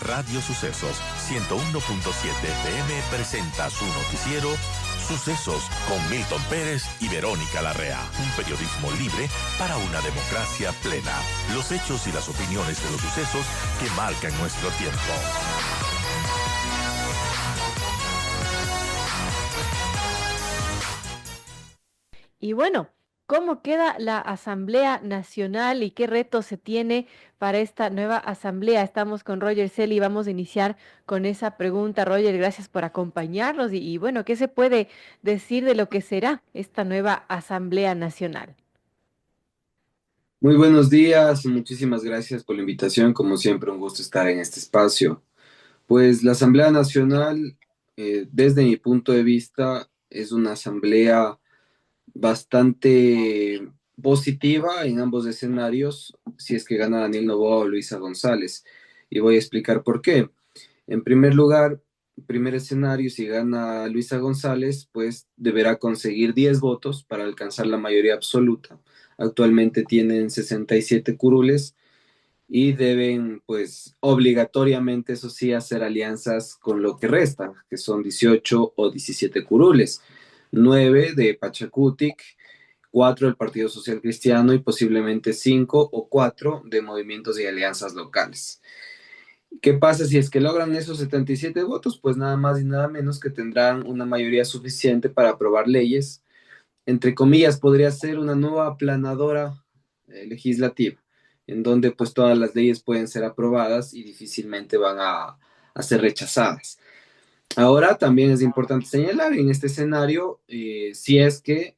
Radio Sucesos 101.7 FM presenta su noticiero Sucesos con Milton Pérez y Verónica Larrea. Un periodismo libre para una democracia plena. Los hechos y las opiniones de los sucesos que marcan nuestro tiempo. Y bueno, ¿cómo queda la Asamblea Nacional y qué retos se tiene para esta nueva Asamblea? Estamos con Roger Selly y vamos a iniciar con esa pregunta. Roger, gracias por acompañarnos y bueno, ¿qué se puede decir de lo que será esta nueva Asamblea Nacional? Muy buenos días, muchísimas gracias por la invitación. Como siempre, un gusto estar en este espacio. Pues la Asamblea Nacional, desde mi punto de vista, es una asamblea bastante positiva en ambos escenarios, si es que gana Daniel Noboa o Luisa González. Y voy a explicar por qué. En primer lugar, primer escenario, si gana Luisa González, pues deberá conseguir 10 votos para alcanzar la mayoría absoluta. Actualmente tienen 67 curules y deben, pues, obligatoriamente, eso sí, hacer alianzas con lo que resta, que son 18 o 17 curules, 9 de Pachacutic, 4 del Partido Social Cristiano y posiblemente 5 o 4 de movimientos y alianzas locales. ¿Qué pasa si es que logran esos 77 votos? Pues nada más y nada menos que tendrán una mayoría suficiente para aprobar leyes. Entre comillas, podría ser una nueva aplanadora legislativa, en donde pues todas las leyes pueden ser aprobadas y difícilmente van a ser rechazadas. Ahora también es importante señalar en este escenario, si es que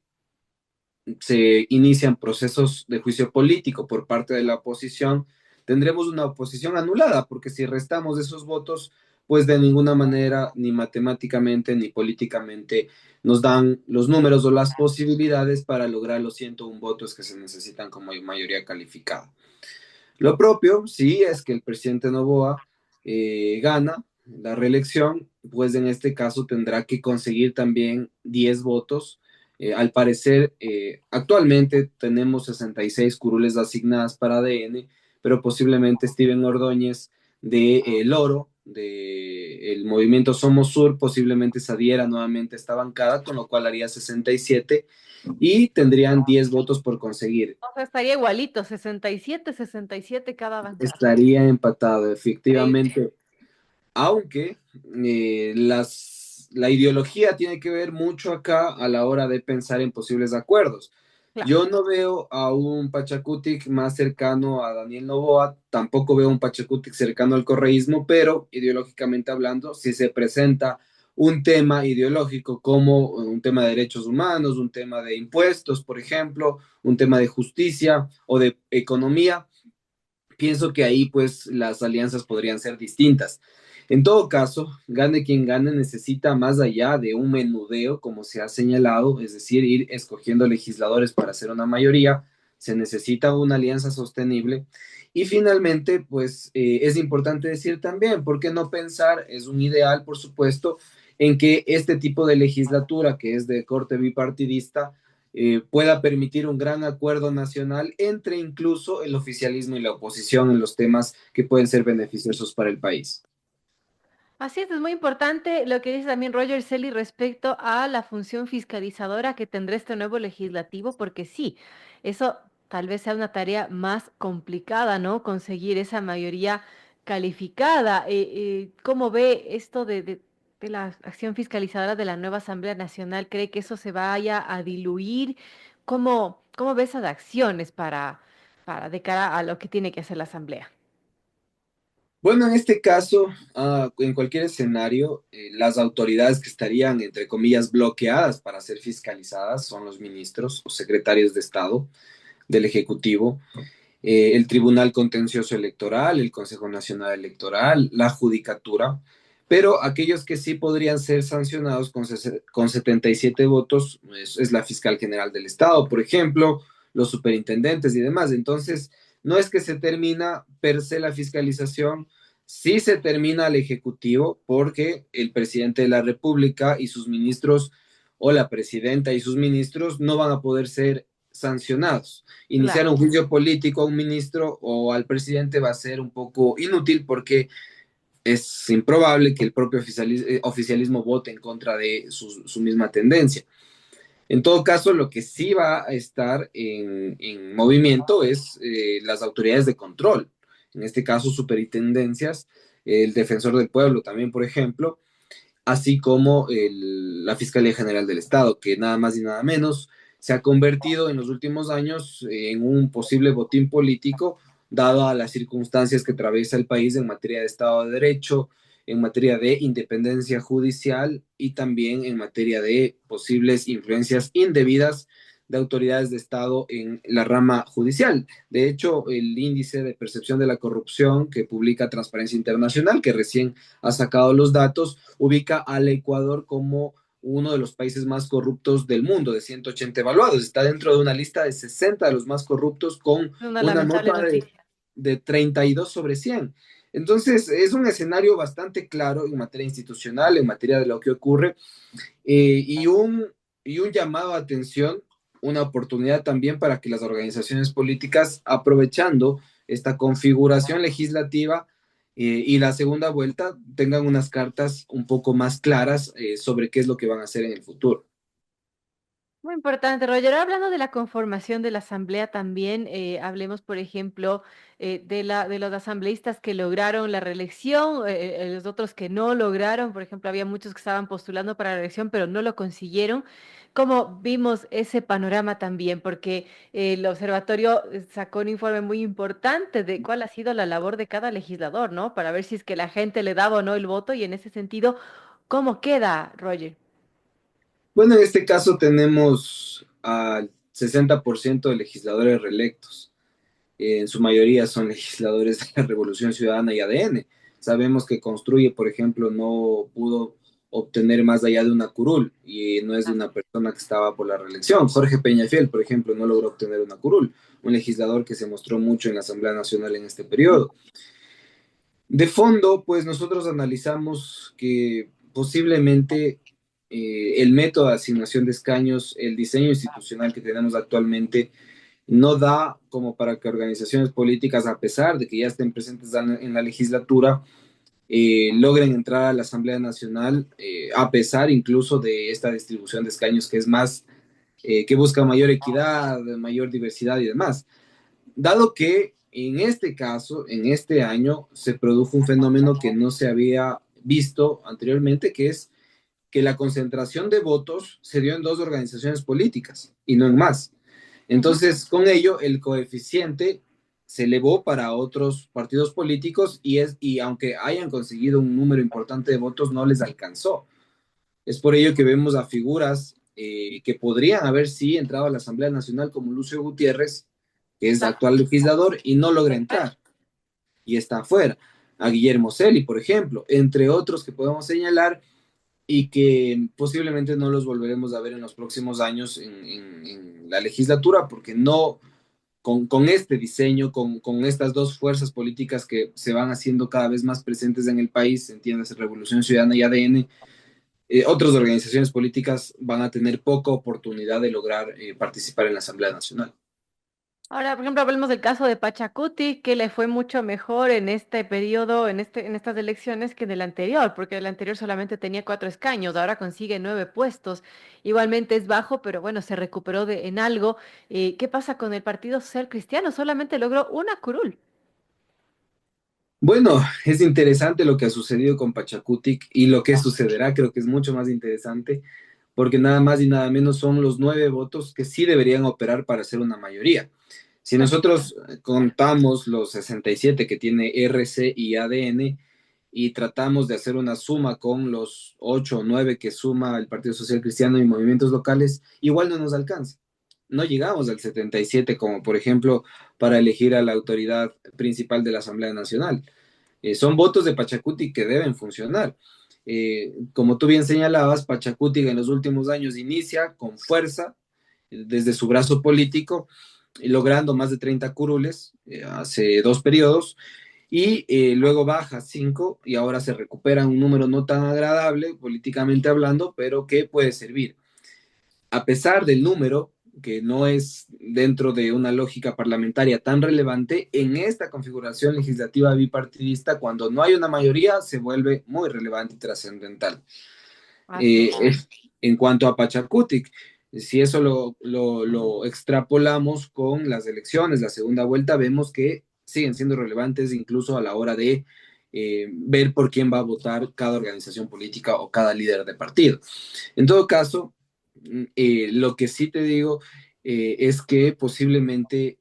se inician procesos de juicio político por parte de la oposición, tendremos una oposición anulada, porque si restamos esos votos, pues de ninguna manera, ni matemáticamente ni políticamente, nos dan los números o las posibilidades para lograr los 101 votos que se necesitan como mayoría calificada. Lo propio, sí, es que el presidente Noboa gana la reelección, pues en este caso tendrá que conseguir también 10 votos. Al parecer, actualmente tenemos 66 curules asignadas para ADN, pero posiblemente Steven Ordóñez de Loro, del movimiento Somos Sur, posiblemente se adhiera nuevamente a esta bancada, con lo cual haría 67 y tendrían 10 votos por conseguir. O sea, estaría igualito, 67 cada bancada. Estaría empatado, Increíble. efectivamente, aunque la ideología tiene que ver mucho acá a la hora de pensar en posibles acuerdos. Claro. Yo no veo a un Pachacutic más cercano a Daniel Noboa, tampoco veo un Pachacutic cercano al correísmo, pero ideológicamente hablando, si se presenta un tema ideológico como un tema de derechos humanos, un tema de impuestos, por ejemplo, un tema de justicia o de economía, pienso que ahí pues las alianzas podrían ser distintas. En todo caso, gane quien gane, necesita más allá de un menudeo, como se ha señalado, es decir, ir escogiendo legisladores para hacer una mayoría, se necesita una alianza sostenible. Y finalmente, pues es importante decir también, ¿por qué no pensar? Es un ideal, por supuesto, en que este tipo de legislatura, que es de corte bipartidista, pueda permitir un gran acuerdo nacional entre incluso el oficialismo y la oposición en los temas que pueden ser beneficiosos para el país. Así es muy importante lo que dice también Roger Selly respecto a la función fiscalizadora que tendrá este nuevo legislativo, porque sí, eso tal vez sea una tarea más complicada, ¿no? Conseguir esa mayoría calificada. ¿Cómo ve esto de la acción fiscalizadora de la nueva Asamblea Nacional? ¿Cree que eso se vaya a diluir? ¿Cómo ve esas acciones para de cara a lo que tiene que hacer la Asamblea? Bueno, en este caso, en cualquier escenario, las autoridades que estarían, entre comillas, bloqueadas para ser fiscalizadas son los ministros o secretarios de Estado del Ejecutivo, el Tribunal Contencioso Electoral, el Consejo Nacional Electoral, la Judicatura, pero aquellos que sí podrían ser sancionados con 77 votos es la Fiscal General del Estado, por ejemplo, los superintendentes y demás. Entonces, no es que se termina per se la fiscalización, sí se termina el Ejecutivo porque el presidente de la República y sus ministros o la presidenta y sus ministros no van a poder ser sancionados. Iniciar Claro. un juicio político a un ministro o al presidente va a ser un poco inútil porque es improbable que el propio oficialismo vote en contra de su misma tendencia. En todo caso, lo que sí va a estar en movimiento es las autoridades de control, en este caso superintendencias, el defensor del pueblo también, por ejemplo, así como la Fiscalía General del Estado, que nada más y nada menos se ha convertido en los últimos años en un posible botín político, dado a las circunstancias que atraviesa el país en materia de Estado de Derecho, en materia de independencia judicial y también en materia de posibles influencias indebidas de autoridades de Estado en la rama judicial. De hecho, el índice de percepción de la corrupción que publica Transparencia Internacional, que recién ha sacado los datos, ubica al Ecuador como uno de los países más corruptos del mundo, de 180 evaluados. Está dentro de una lista de 60 de los más corruptos con Es una una lamentable nota noticia. de 32 sobre 100. Entonces, es un escenario bastante claro en materia institucional, en materia de lo que ocurre, y un llamado a atención, una oportunidad también para que las organizaciones políticas, aprovechando esta configuración legislativa y la segunda vuelta, tengan unas cartas un poco más claras sobre qué es lo que van a hacer en el futuro. Muy importante, Roger. Ahora, hablando de la conformación de la asamblea también, hablemos, por ejemplo, de los asambleístas que lograron la reelección, los otros que no lograron. Por ejemplo, había muchos que estaban postulando para la reelección, pero no lo consiguieron. ¿Cómo vimos ese panorama también? Porque el observatorio sacó un informe muy importante de cuál ha sido la labor de cada legislador, ¿no? Para ver si es que la gente le daba o no el voto y en ese sentido, ¿cómo queda, Roger? Bueno, en este caso tenemos al 60% de legisladores reelectos. En su mayoría son legisladores de la Revolución Ciudadana y ADN. Sabemos que Construye, por ejemplo, no pudo obtener más allá de una curul y no es de una persona que estaba por la reelección. Jorge Peñafiel, por ejemplo, no logró obtener una curul, un legislador que se mostró mucho en la Asamblea Nacional en este periodo. De fondo, pues nosotros analizamos que posiblemente el método de asignación de escaños, el diseño institucional que tenemos actualmente, no da como para que organizaciones políticas, a pesar de que ya estén presentes en la legislatura, logren entrar a la Asamblea Nacional, a pesar incluso de esta distribución de escaños que es más, que busca mayor equidad, mayor diversidad y demás. Dado que en este caso, en este año, se produjo un fenómeno que no se había visto anteriormente, que es que la concentración de votos se dio en dos organizaciones políticas y no en más. Ujú. Entonces, con ello, el coeficiente se elevó para otros partidos políticos y aunque hayan conseguido un número importante de votos, no les alcanzó. Es por ello que vemos a figuras que podrían haber sí entrado a la Asamblea Nacional como Lucio Gutiérrez, que es Claro. actual legislador, y no logra entrar y está afuera. A Guillermo Celi, por ejemplo, entre otros que podemos señalar y que posiblemente no los volveremos a ver en los próximos años en la legislatura, porque no, con este diseño, con estas dos fuerzas políticas que se van haciendo cada vez más presentes en el país, entiéndase Revolución Ciudadana y ADN, otras organizaciones políticas van a tener poca oportunidad de lograr participar en la Asamblea Nacional. Ahora, por ejemplo, hablemos del caso de Pachacuti, que le fue mucho mejor en este periodo, en estas elecciones, que en el anterior, porque el anterior solamente tenía 4 escaños, ahora consigue 9 puestos. Igualmente es bajo, pero bueno, se recuperó en algo. ¿Qué pasa con el Partido Social Cristiano? Solamente logró una curul. Bueno, es interesante lo que ha sucedido con Pachacutic y lo que sucederá, creo que es mucho más interesante, porque nada más y nada menos son los 9 votos que sí deberían operar para ser una mayoría. Si Claro. nosotros contamos los 67 que tiene RC y ADN y tratamos de hacer una suma con los 8 o 9 que suma el Partido Social Cristiano y movimientos locales, igual no nos alcanza. No llegamos al 77 como por ejemplo para elegir a la autoridad principal de la Asamblea Nacional. Son votos de Pachacuti que deben funcionar. Como tú bien señalabas, Pachacuti en los últimos años inicia con fuerza desde su brazo político, logrando más de 30 curules hace 2 periodos, y luego baja 5 y ahora se recupera un número no tan agradable políticamente hablando, pero que puede servir. A pesar del número, que no es dentro de una lógica parlamentaria tan relevante, en esta configuración legislativa bipartidista, cuando no hay una mayoría, se vuelve muy relevante y trascendental. Así es. En cuanto a Pachacutic, si eso lo extrapolamos con las elecciones, la segunda vuelta, vemos que siguen siendo relevantes incluso a la hora de ver por quién va a votar cada organización política o cada líder de partido. En todo caso, lo que sí te digo es que posiblemente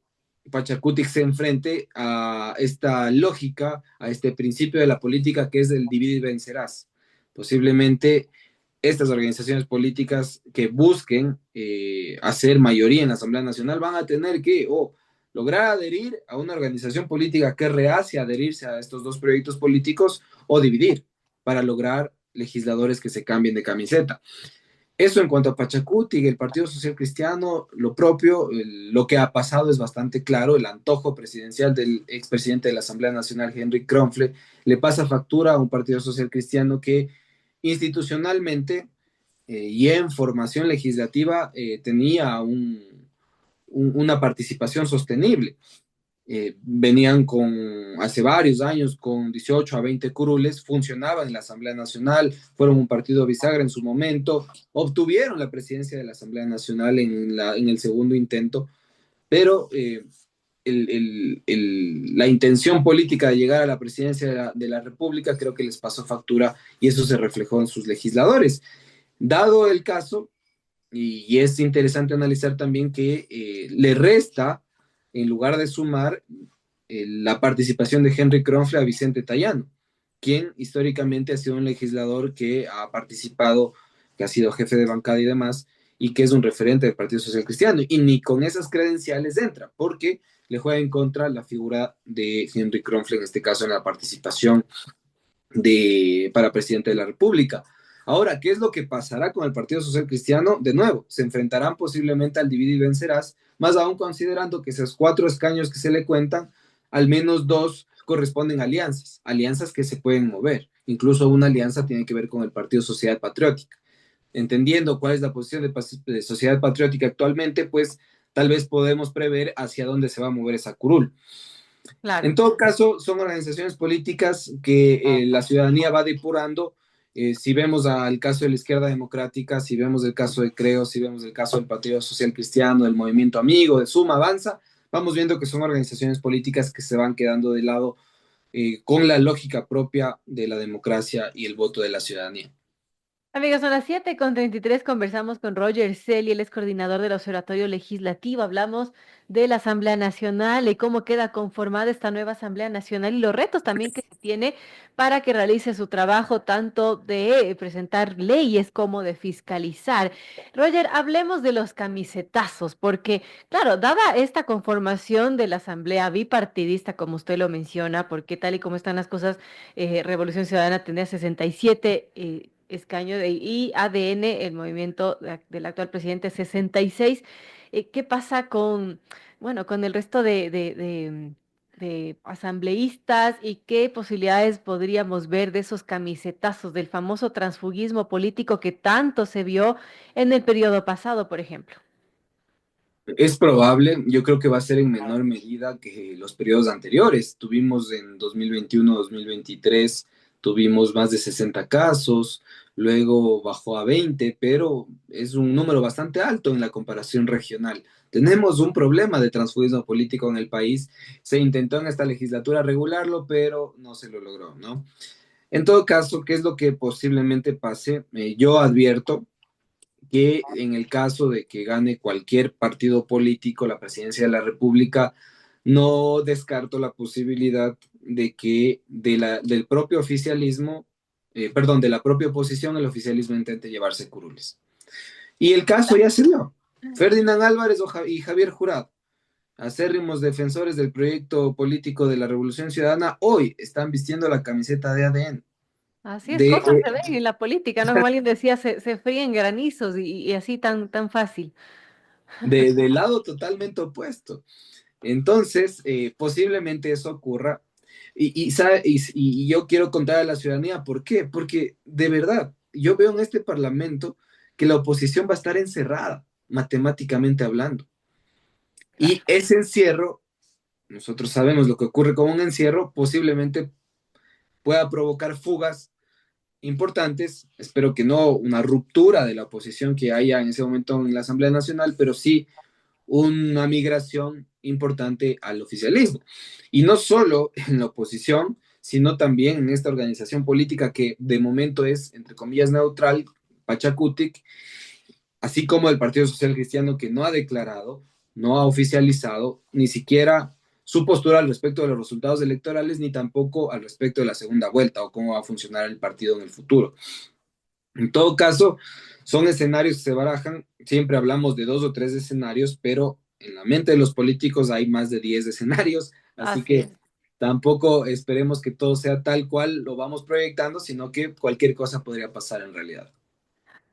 Pachacutic se enfrente a esta lógica, a este principio de la política que es el divide y vencerás. Posiblemente estas organizaciones políticas que busquen hacer mayoría en la Asamblea Nacional van a tener que lograr adherir a una organización política que rehace adherirse a estos dos proyectos políticos o dividir para lograr legisladores que se cambien de camiseta. Eso en cuanto a Pachacuti, el Partido Social Cristiano, lo propio, lo que ha pasado es bastante claro, el antojo presidencial del expresidente de la Asamblea Nacional, Henry Kronfle, le pasa factura a un Partido Social Cristiano que institucionalmente y en formación legislativa tenía una participación sostenible. Venían hace varios años con 18 a 20 curules, funcionaban en la Asamblea Nacional, fueron un partido bisagra en su momento, obtuvieron la presidencia de la Asamblea Nacional en el segundo intento, pero la intención política de llegar a la presidencia de la República creo que les pasó factura y eso se reflejó en sus legisladores. Dado el caso, y es interesante analizar también que le resta, en lugar de sumar, la participación de Henry Kronfle a Vicente Tayano, quien históricamente ha sido un legislador que ha participado, que ha sido jefe de bancada y demás, y que es un referente del Partido Social Cristiano, y ni con esas credenciales entra, porque le juega en contra la figura de Henry Kronfle, en este caso en la participación para presidente de la República. Ahora, ¿qué es lo que pasará con el Partido Social Cristiano? De nuevo, se enfrentarán posiblemente al divide y vencerás, más aún considerando que esos 4 escaños que se le cuentan, al menos 2 corresponden a alianzas, alianzas que se pueden mover. Incluso una alianza tiene que ver con el Partido Sociedad Patriótica. Entendiendo cuál es la posición de Sociedad Patriótica actualmente, pues tal vez podemos prever hacia dónde se va a mover esa curul. Claro. En todo caso, son organizaciones políticas que la ciudadanía va depurando. Si vemos al caso de la Izquierda Democrática, si vemos el caso de Creo, si vemos el caso del Partido Social Cristiano, del Movimiento Amigo, de Suma, Avanza, vamos viendo que son organizaciones políticas que se van quedando de lado con la lógica propia de la democracia y el voto de la ciudadanía. Amigos, son las 7:33. Conversamos con Roger Celi, él es coordinador del Observatorio Legislativo. Hablamos de la Asamblea Nacional y cómo queda conformada esta nueva Asamblea Nacional y los retos también que se tiene para que realice su trabajo, tanto de presentar leyes como de fiscalizar. Roger, hablemos de los camisetazos, porque, claro, dada esta conformación de la Asamblea bipartidista, como usted lo menciona, porque tal y como están las cosas, Revolución Ciudadana tendría 67 escaño y ADN, el movimiento del actual presidente, 66. ¿Qué pasa con, bueno, con el resto de asambleístas y qué posibilidades podríamos ver de esos camisetazos, del famoso transfugismo político que tanto se vio en el periodo pasado, por ejemplo? Es probable, yo creo que va a ser en menor medida que los periodos anteriores. Tuvimos en 2021-2023, tuvimos más de 60 casos, luego bajó a 20, pero es un número bastante alto en la comparación regional. Tenemos un problema de transfugismo político en el país. Se intentó en esta legislatura regularlo, pero no se lo logró, ¿no? En todo caso, ¿qué es lo que posiblemente pase? Yo advierto que en el caso de que gane cualquier partido político la presidencia de la República, no descarto la posibilidad de que del propio oficialismo, perdón, de la propia oposición, el oficialismo intente llevarse curules. Y el caso ya se dio. Ferdinand Álvarez y Javier Jurado, acérrimos defensores del proyecto político de la Revolución Ciudadana, hoy están vistiendo la camiseta de ADN. Así es, De, cosas se ven en la política, ¿no? Como alguien decía, se fríen granizos y así tan fácil. del lado totalmente opuesto. Entonces, posiblemente eso ocurra. Y yo quiero contar a la ciudadanía, ¿por qué? Porque de verdad, yo veo en este Parlamento que la oposición va a estar encerrada. matemáticamente hablando. Claro. Y ese encierro, nosotros sabemos lo que ocurre con un encierro, posiblemente pueda provocar fugas importantes, espero que no una ruptura de la oposición que haya en ese momento en la Asamblea Nacional, pero sí una migración importante al oficialismo. Y no solo en la oposición, sino también en esta organización política que de momento es, entre comillas, neutral, Pachacutic, así como el Partido Social Cristiano que no ha declarado, no ha oficializado ni siquiera su postura al respecto de los resultados electorales, ni tampoco al respecto de la segunda vuelta o cómo va a funcionar el partido en el futuro. En todo caso, son escenarios que se barajan, siempre hablamos de 2 o 3 escenarios, pero en la mente de los políticos hay más de 10 escenarios, así Así que es. tampoco esperemos que todo sea tal cual lo vamos proyectando, sino que cualquier cosa podría pasar en realidad.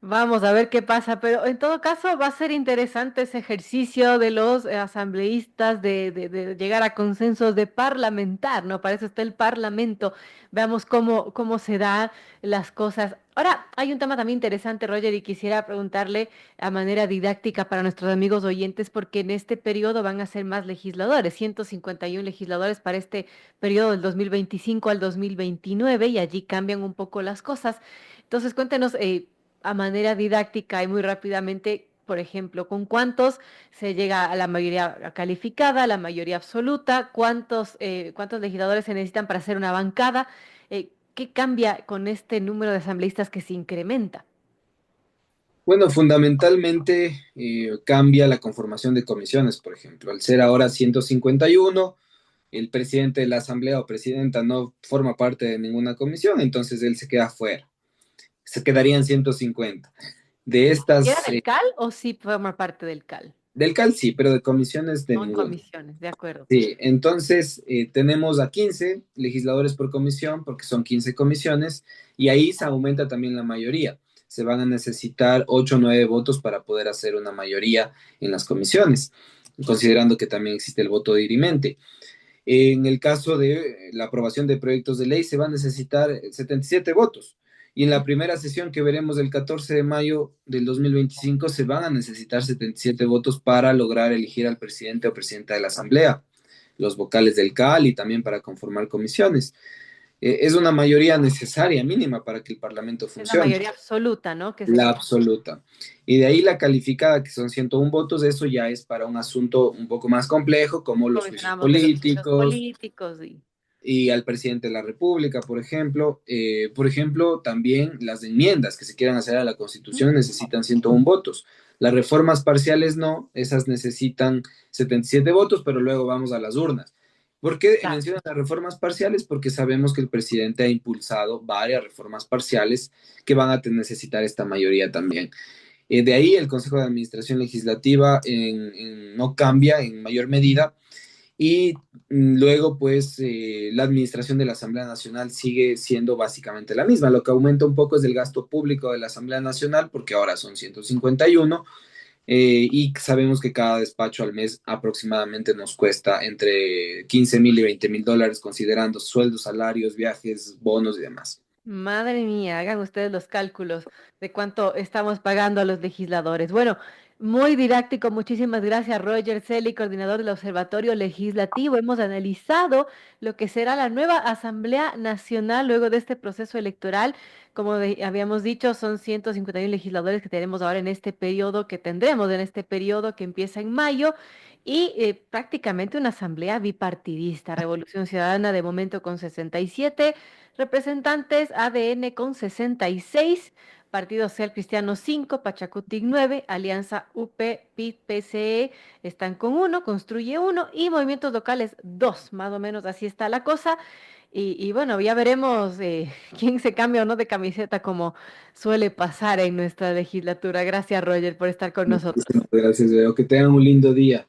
Vamos a ver qué pasa, pero en todo caso va a ser interesante ese ejercicio de los asambleístas de llegar a consensos de parlamentar, ¿no? Para eso está el Parlamento. Veamos cómo se dan las cosas. Ahora, hay un tema también interesante, Roger, y quisiera preguntarle a manera didáctica para nuestros amigos oyentes, porque en este periodo van a ser más legisladores, 151 legisladores para este periodo del 2025 al 2029, y allí cambian un poco las cosas. Entonces, cuéntenos, a manera didáctica y muy rápidamente, por ejemplo, con cuántos se llega a la mayoría calificada, a la mayoría absoluta, cuántos legisladores se necesitan para hacer una bancada, qué cambia con este número de asambleístas que se incrementa. Bueno, fundamentalmente cambia la conformación de comisiones, por ejemplo, al ser ahora 151, el presidente de la asamblea o presidenta no forma parte de ninguna comisión, entonces él se queda fuera, se quedarían 150. De ¿Era estas, del CAL o sí forma parte del CAL? del CAL sí, pero de comisiones de No en ninguna. comisiones, de acuerdo. Sí, entonces tenemos a 15 legisladores por comisión, porque son 15 comisiones, y ahí se aumenta también la mayoría. Se van a necesitar 8 o 9 votos para poder hacer una mayoría en las comisiones, considerando que también existe el voto dirimente. En el caso de la aprobación de proyectos de ley, se va a necesitar 77 votos. Y en la primera sesión que veremos el 14 de mayo del 2025, se van a necesitar 77 votos para lograr elegir al presidente o presidenta de la Asamblea, los vocales del CAL y también para conformar comisiones. Es una mayoría necesaria, mínima, para que el Parlamento Es la funcione, mayoría absoluta, ¿no? Que se la necesita. absoluta. Y de ahí la calificada, que son 101 votos, eso ya es para un asunto un poco más complejo, como Como los juicios mencionábamos de los juicios políticos, políticos y y al presidente de la República, por ejemplo. Por ejemplo, también las enmiendas que se quieran hacer a la ¿Mm? Constitución necesitan 101 votos. Las reformas parciales no, esas necesitan 77 votos, pero luego vamos a las urnas. ¿Por qué Claro. mencionan las reformas parciales? Porque sabemos que el presidente ha impulsado varias reformas parciales que van a necesitar esta mayoría también. De ahí el Consejo de Administración Legislativa no cambia en mayor medida y luego, pues, la administración de la Asamblea Nacional sigue siendo básicamente la misma. Lo que aumenta un poco es el gasto público de la Asamblea Nacional, porque ahora son 151, y sabemos que cada despacho al mes aproximadamente nos cuesta entre 15,000 y 20,000 dólares, considerando sueldos, salarios, viajes, bonos y demás. Madre mía, hagan ustedes los cálculos de cuánto estamos pagando a los legisladores. Bueno, muy didáctico, muchísimas gracias, Roger Celi, coordinador del Observatorio Legislativo. Hemos analizado lo que será la nueva Asamblea Nacional luego de este proceso electoral. Como habíamos dicho, son 151 legisladores que tenemos ahora en este periodo, que tendremos en este periodo que empieza en mayo. Y prácticamente una asamblea bipartidista, Revolución Ciudadana de momento con 67 representantes, ADN con 66, Partido Social Cristiano 5, Pachacutic 9, Alianza UP, PIT, PCE están con uno, Construye uno y movimientos locales 2, más o menos así está la cosa. Y bueno, ya veremos quién se cambia o no de camiseta como suele pasar en nuestra legislatura. Gracias, Roger, por estar con nosotros. Muchísimas gracias, veo que tengan un lindo día.